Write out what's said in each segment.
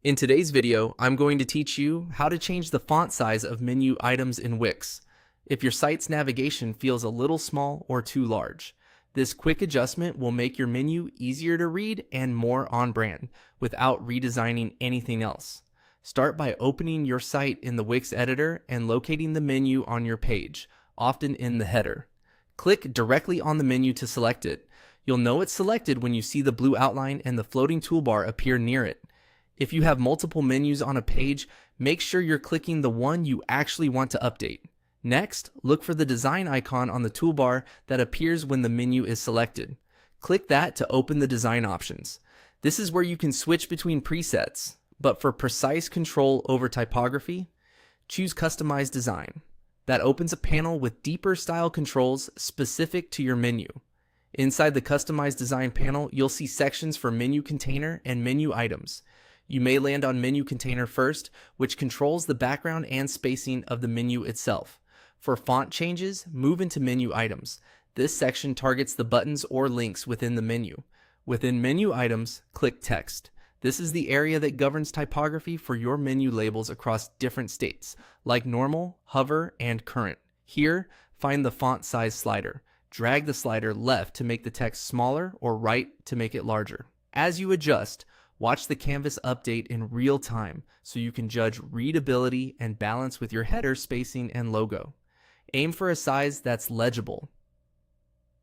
In today's video, I'm going to teach you how to change the font size of menu items in Wix if your site's navigation feels a little small or too large. This quick adjustment will make your menu easier to read and more on brand without redesigning anything else. Start by opening your site in the Wix editor and locating the menu on your page, often in the header. Click directly on the menu to select it. You'll know it's selected when you see the blue outline and the floating toolbar appear near it. If you have multiple menus on a page, make sure you're clicking the one you actually want to update. Next, look for the design icon on the toolbar that appears when the menu is selected. Click that to open the design options. This is where you can switch between presets, but for precise control over typography, choose Customize Design. That opens a panel with deeper style controls specific to your menu. Inside the Customize Design panel, you'll see sections for menu container and menu items. You may land on menu container first, which controls the background and spacing of the menu itself. For font changes, move into menu items. This section targets the buttons or links within the menu. Within menu items, click text. This is the area that governs typography for your menu labels across different states, like normal, hover, and current. Here, find the font size slider. Drag the slider left to make the text smaller or right to make it larger. As you adjust, watch the canvas update in real time so you can judge readability and balance with your header spacing and logo. Aim for a size that's legible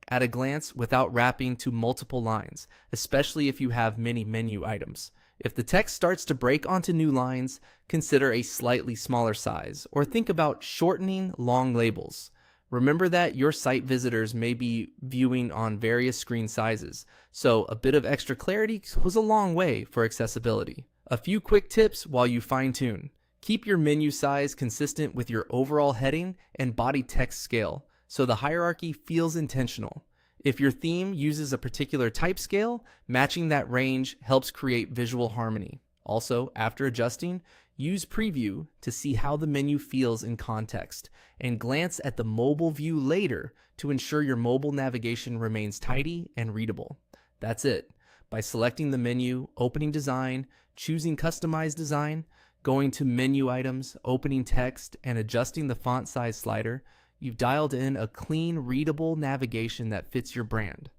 at a glance without wrapping to multiple lines, especially if you have many menu items. If the text starts to break onto new lines, consider a slightly smaller size, or think about shortening long labels. Remember that your site visitors may be viewing on various screen sizes, so a bit of extra clarity goes a long way for accessibility. A few quick tips while you fine-tune. Keep your menu size consistent with your overall heading and body text scale, so the hierarchy feels intentional. If your theme uses a particular type scale, matching that range helps create visual harmony. Also, after adjusting, use Preview to see how the menu feels in context, and glance at the mobile view later to ensure your mobile navigation remains tidy and readable. That's it. By selecting the menu, opening design, choosing Customize Design, going to menu items, opening text, and adjusting the font size slider, you've dialed in a clean, readable navigation that fits your brand.